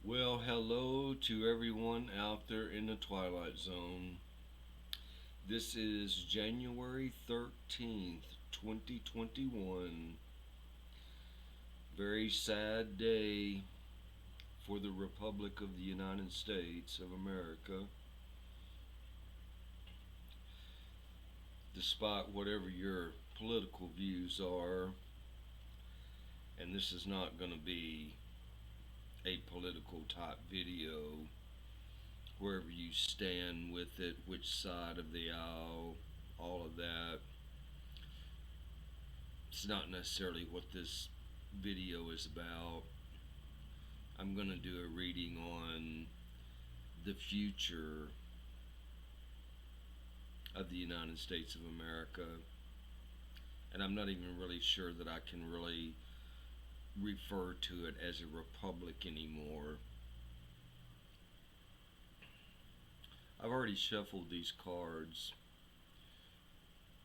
Well, hello to everyone out there in the Twilight Zone. This is January 13th, 2021. Very sad day for the Republic of the United States of America. Despite whatever your political views are, and this is not going to be a political type video, wherever you stand with it, which side of the aisle, all of that. It's not necessarily what this video is about. I'm going to do a reading on the future of the United States of America. And I'm not even really sure that I can really refer to it as a republic anymore. I've already shuffled these cards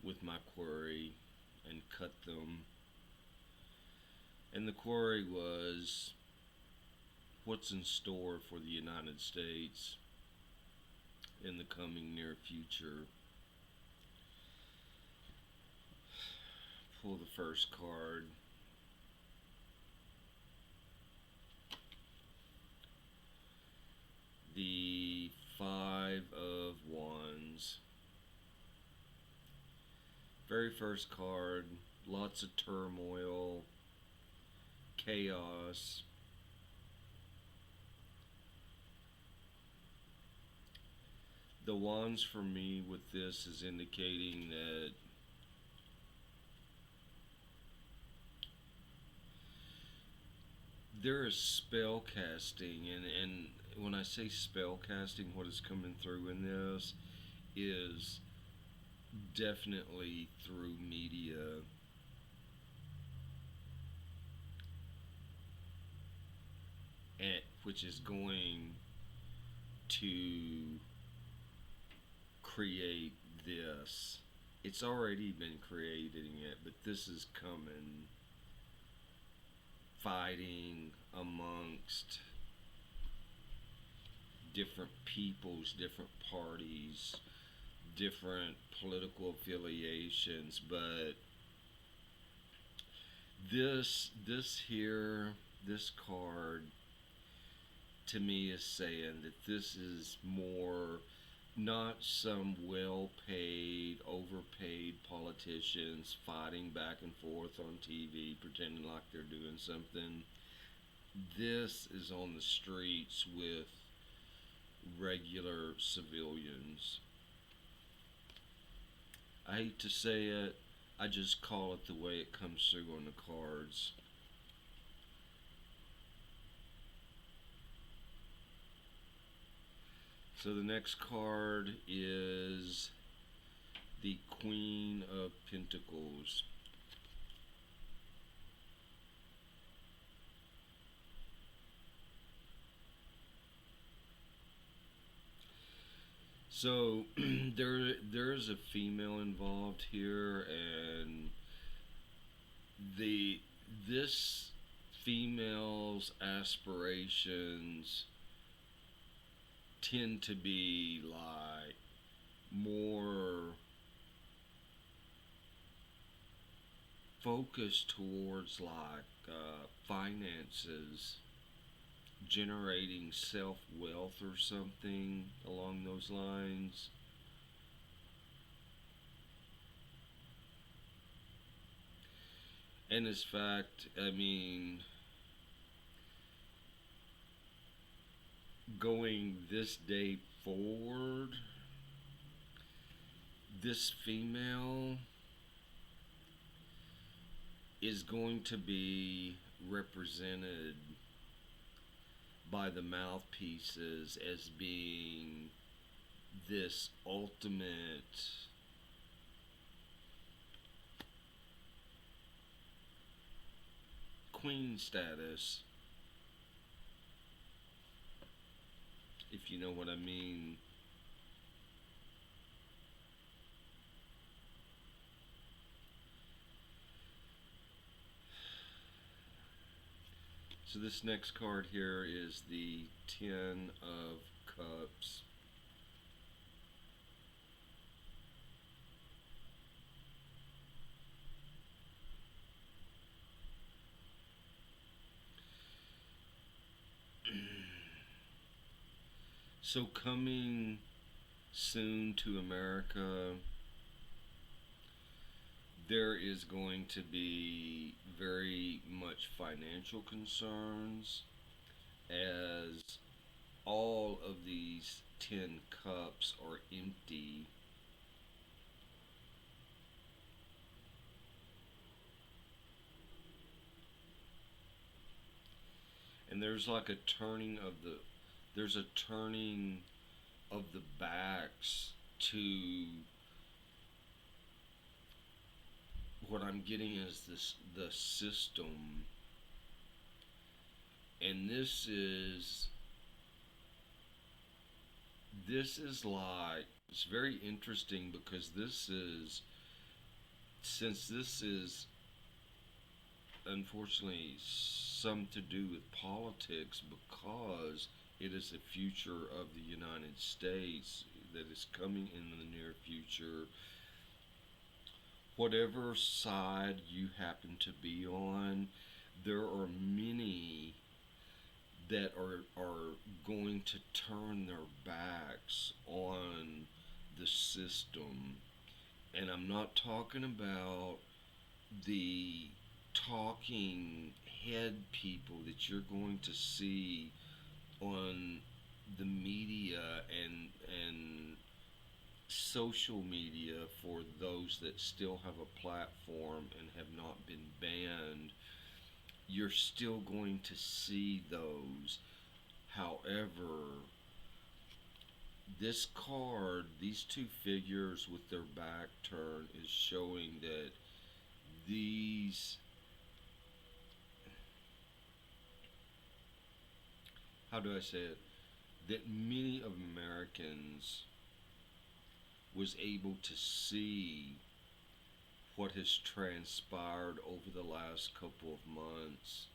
with my query and cut them. And the query was, what's in store for the United States in the coming near future? Pull the first card. The Five of Wands. Very first card, lots of turmoil, chaos. The wands for me with this is indicating that there is spell casting, and when I say spell casting, what is coming through in this is definitely through media. Which is going to create this. It's already been creating it, but this is coming. Fighting amongst different peoples, different parties, different political affiliations, but this card to me is saying that this is more not some well paid, overpaid politicians fighting back and forth on TV pretending like they're doing something. This is on the streets with regular civilians. I hate to say it, I just call it the way it comes through on the cards. So the next card is the Queen of Pentacles. So there's a female involved here, and the this female's aspirations tend to be like more focused towards like finances, generating self wealth or something along those lines. And as fact, I mean, going this day forward, this female is going to be represented by the mouthpieces as being this ultimate queen status, if you know what I mean. So this next card here is the Ten of Cups. So coming soon to America, there is going to be very much financial concerns as all of these 10 cups are empty. And there's like a turning of there's a turning of the backs to what I'm getting is this the system. And this is like it's very interesting because this is since this is unfortunately some to do with politics because it is the future of the United States that is coming in the near future. Whatever side you happen to be on, there are many that are going to turn their backs on the system. And I'm not talking about the talking head people that you're going to see on the media and social media for those that still have a platform and have not been banned. You're still going to see those. However, this card, these two figures with their back turned, is showing that these, how do I say it, that many of Americans was able to see what has transpired over the last couple of months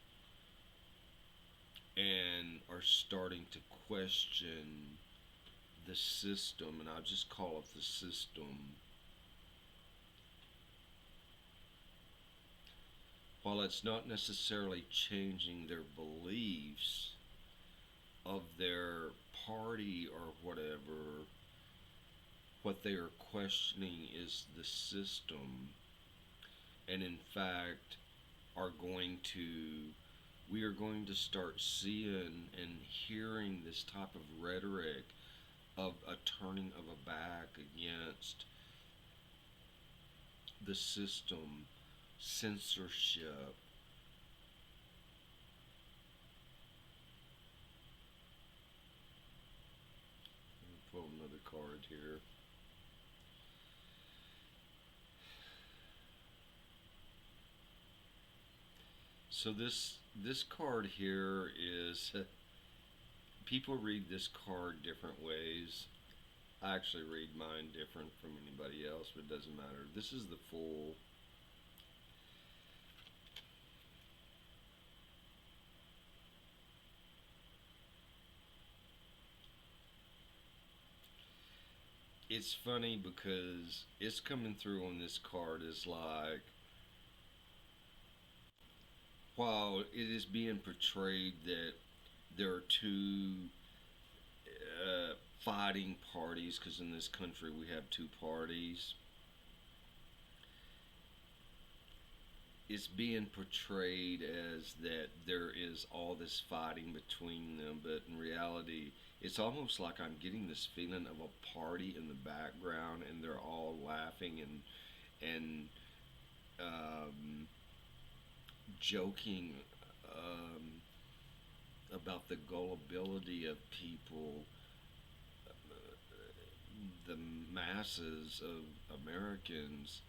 and are starting to question the system, and I'll just call it the system. While it's not necessarily changing their beliefs of their party or whatever, what they are questioning is the system, and in fact, are going to we are going to start seeing and hearing this type of rhetoric of a turning of a back against the system, censorship. Let me pull another card here. So this card here is people read this card different ways. I actually read mine different from anybody else, but it doesn't matter. This is the Fool. It's funny because it's coming through on this card is like while it is being portrayed that there are two fighting parties, because in this country we have two parties, it's being portrayed as that there is all this fighting between them, but in reality, it's almost like I'm getting this feeling of a party in the background, and they're all laughing and um, joking about the gullibility of people, the masses of Americans.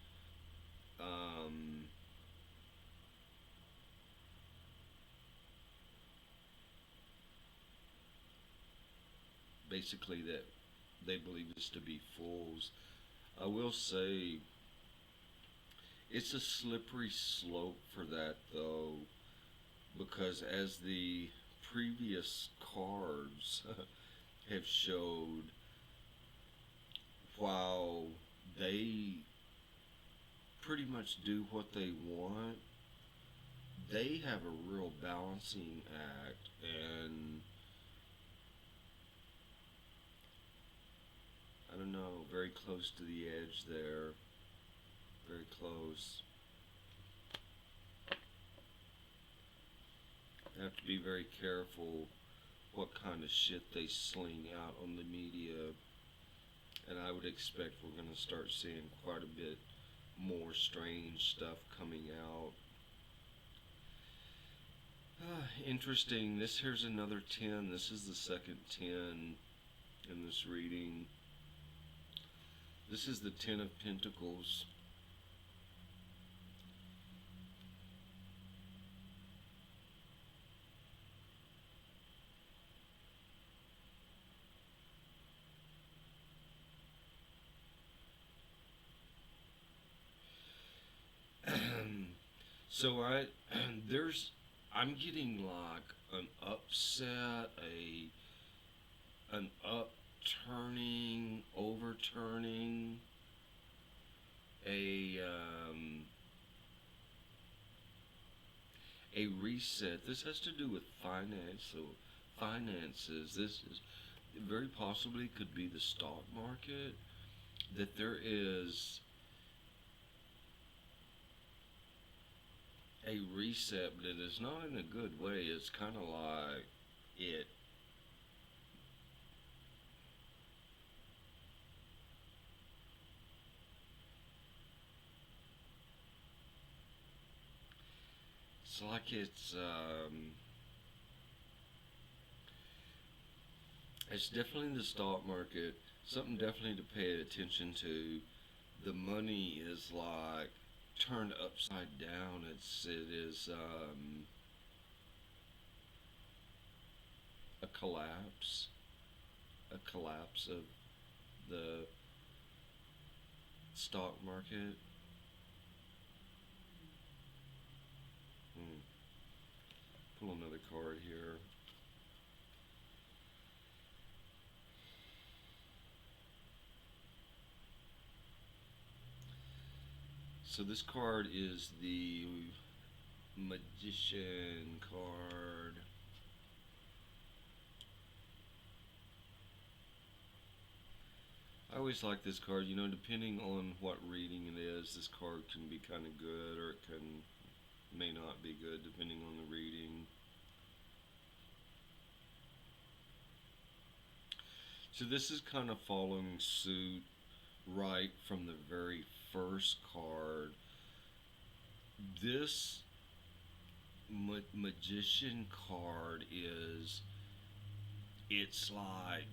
Um, Basically, that they believe us to be fools. I will say it's a slippery slope for that, though, because as the previous cards have showed, while they pretty much do what they want, they have a real balancing act, and I don't know, very close to the edge there, very close. Have to be very careful what kind of shit they sling out on the media, and I would expect we're going to start seeing quite a bit more strange stuff coming out. Interesting. This here's another 10. This is the second 10 in this reading. This is the Ten of Pentacles. So there's I'm getting like an upset, an upturning, overturning, a a reset. This has to do with finances. This is very possibly could be the stock market. That there is a reset, but it is not in a good way. It's kind of like it. It's like it's definitely the stock market. Something definitely to pay attention to. The money is like turned upside down. It is a collapse of the stock market. Hmm. Pull another card here. So this card is the Magician card. I always like this card. You know, depending on what reading it is, this card can be kind of good or it can may not be good depending on the reading. So this is kind of following suit right from the very first card. This magician card is it's like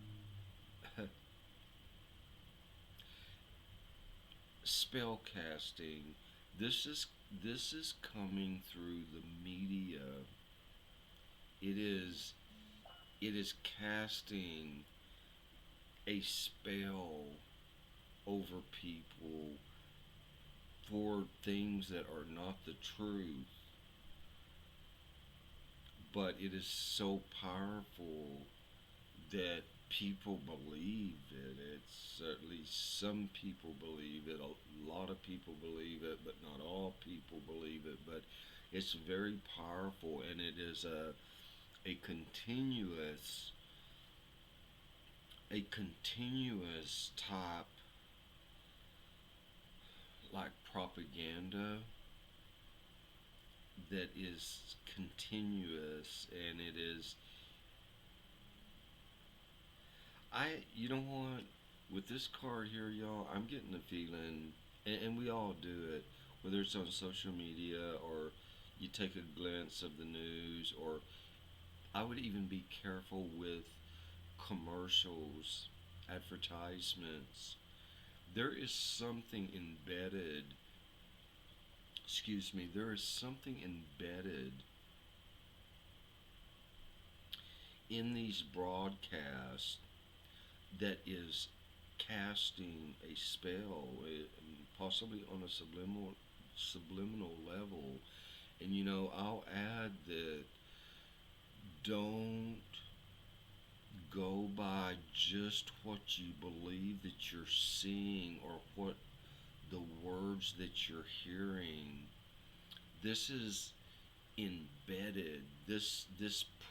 spell casting. This is coming through the media. It is it is casting a spell over people for things that are not the truth, but it is so powerful that people believe it. It's at least some people believe it. A lot of people believe it, but not all people believe it. But it's very powerful, and it is a continuous type like propaganda that is continuous, and it is you know what, with this card here, y'all, I'm getting the feeling, and we all do it, whether it's on social media or you take a glance of the news, or I would even be careful with commercials, advertisements. There is something embedded, excuse me, there is something embedded in these broadcasts that is casting a spell, possibly on a subliminal level, And I'll add that don't go by just what you believe that you're seeing or what the words that you're hearing. This is embedded. This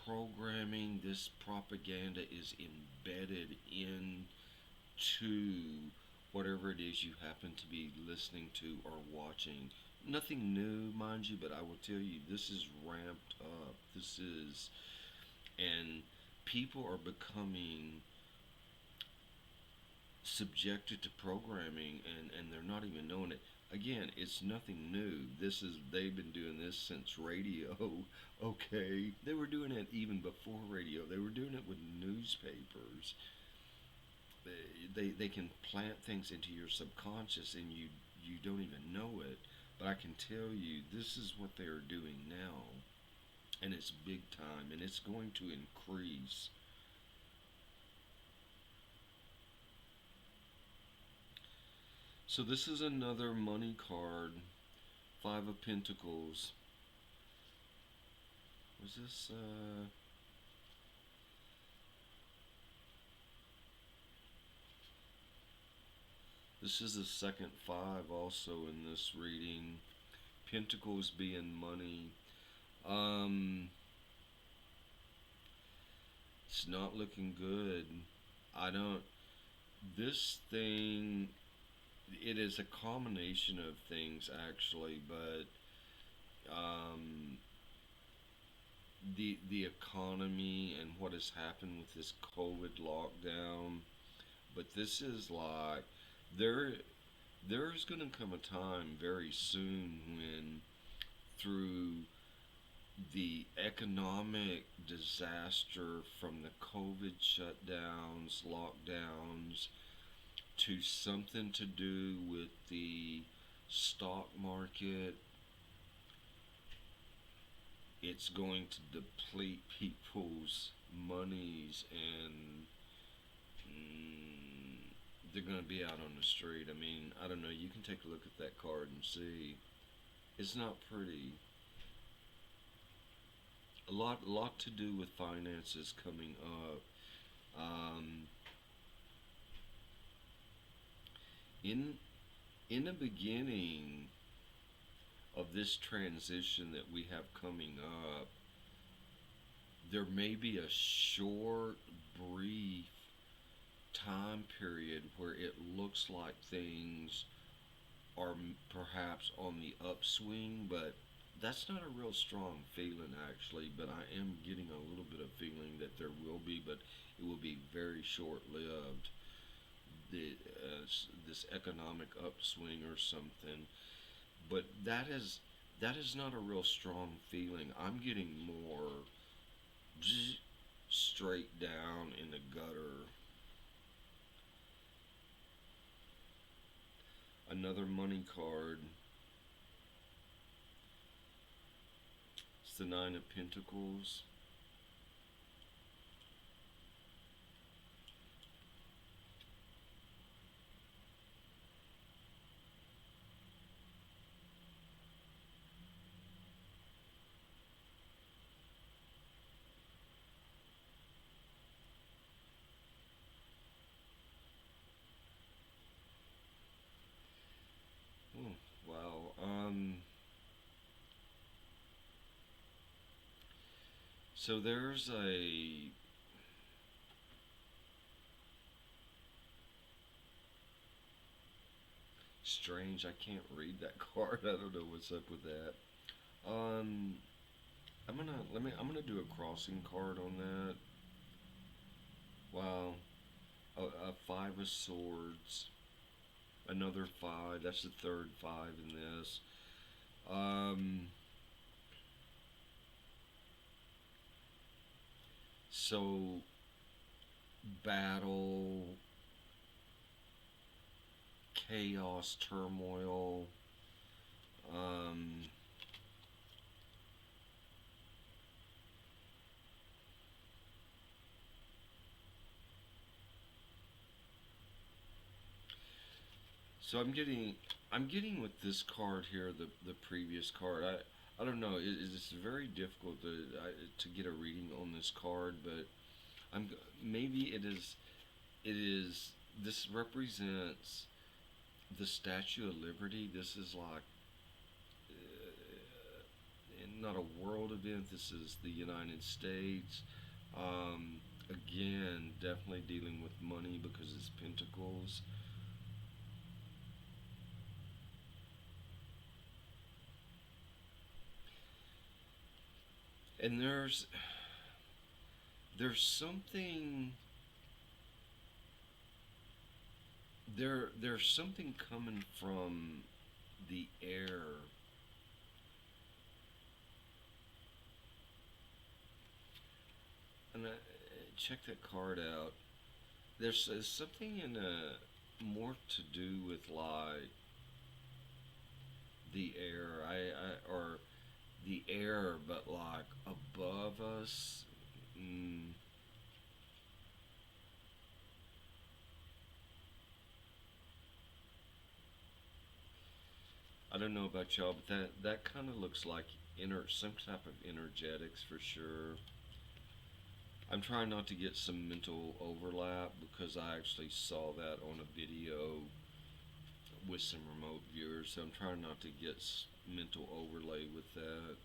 programming, this propaganda is embedded into whatever it is you happen to be listening to or watching. Nothing new, mind you, but I will tell you this is ramped up. And people are becoming subjected to programming, and they're not even knowing it. Again, it's nothing new. They've been doing this since radio. Okay, they were doing it even before radio. They were doing it with newspapers. They can plant things into your subconscious, and you don't even know it. But I can tell you, this is what they are doing now, and it's big time, and it's going to increase. So this is another money card, Five of Pentacles. Was this? This is the second five also in this reading. Pentacles being money. Um, it's not looking good. I don't. This thing. It is a combination of things actually, but um, the economy and what has happened with this COVID lockdown. But this is like there there's going to come a time very soon when through the economic disaster from the COVID shutdowns, lockdowns, to something to do with the stock market, it's going to deplete people's monies, and they're going to be out on the street. I mean, I don't know. You can take a look at that card and see. It's not pretty. A lot to do with finances coming up. Um, in in the beginning of this transition that we have coming up, there may be a short, brief time period where it looks like things are perhaps on the upswing, but that's not a real strong feeling actually. But I am getting a little bit of feeling that there will be, but it will be very short lived. This economic upswing or something, but that is not a real strong feeling. I'm getting more straight down in the gutter. Another money card. It's the Nine of Pentacles. Oh, wow. So there's a strange. I can't read that card. I don't know what's up with that. Um, I'm gonna do a crossing card on that. Wow, a Five of Swords, another five. That's the third five in this. Um, so battle, chaos, turmoil. Um, so I'm getting with this card here, the previous card. I don't know. It's very difficult to get a reading on this card, but I'm maybe it is. It is. This represents the Statue of Liberty. This is like not a world event. This is the United States. Again, definitely dealing with money because it's pentacles. And there's something there's something coming from the air. And check that card out. There's something in more to do with like the air. Or the air, but like above us. Mm, I don't know about y'all, but that kind of looks like some type of energetics for sure. I'm trying not to get some mental overlap because I actually saw that on a video with some remote viewers, so I'm trying not to get mental overlay with that.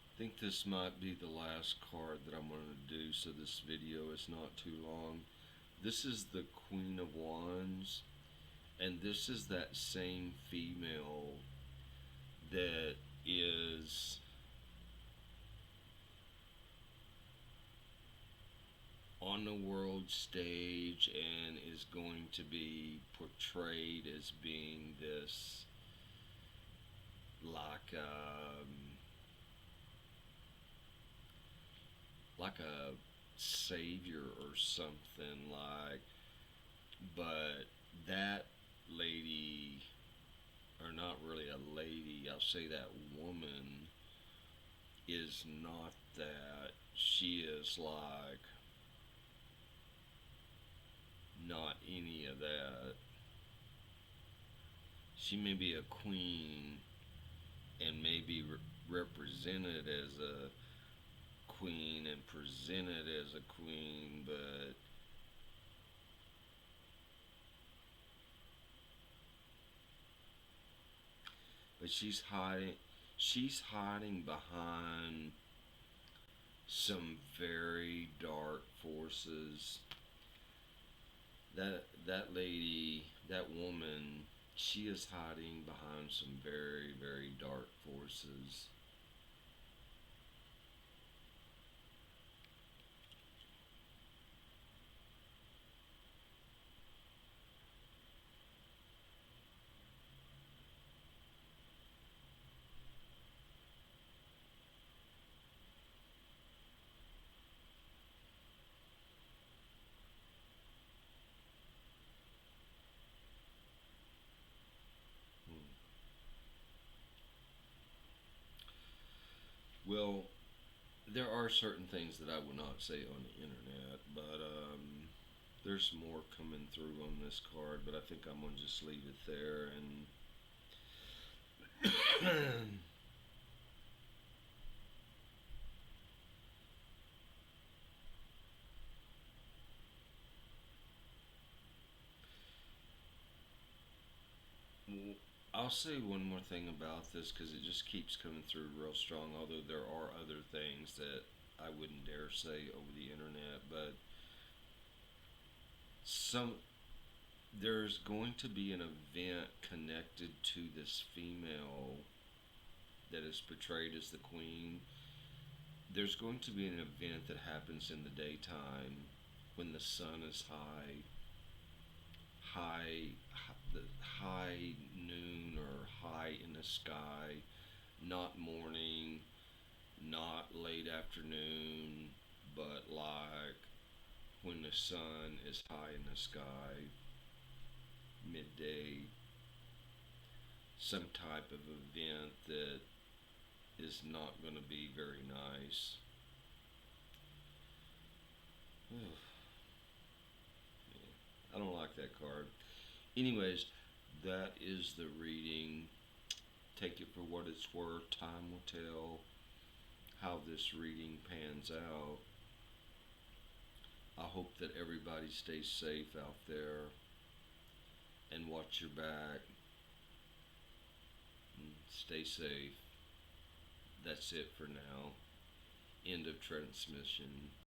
I think this might be the last card that I'm going to do, so this video is not too long. This is the Queen of Wands, and this is that same female that is on the world stage and is going to be portrayed as being this like like a savior or something like, but that lady, or not really a lady, I'll say that woman is not that. She is like not any of that. She may be a queen and may be represented as a queen and presented as a queen, but she's hiding behind some very dark forces. That lady, that woman, she is hiding behind some very, very dark forces. Hmm. Well, there are certain things that I will not say on the internet, but there's more coming through on this card. But I think I'm gonna just leave it there. And I'll say one more thing about this because it just keeps coming through real strong. Although there are other things that I wouldn't dare say over the internet, but some there's going to be an event connected to this female that is portrayed as the queen. There's going to be an event that happens in the daytime when the sun is high, the high noon or high in the sky, not morning, not late afternoon, but like when the sun is high in the sky, midday, some type of event that is not going to be very nice. I don't like that card. Anyways, that is the reading. Take it for what it's worth. Time will tell how this reading pans out. I hope that everybody stays safe out there and watch your back and stay safe. That's it for now. End of transmission.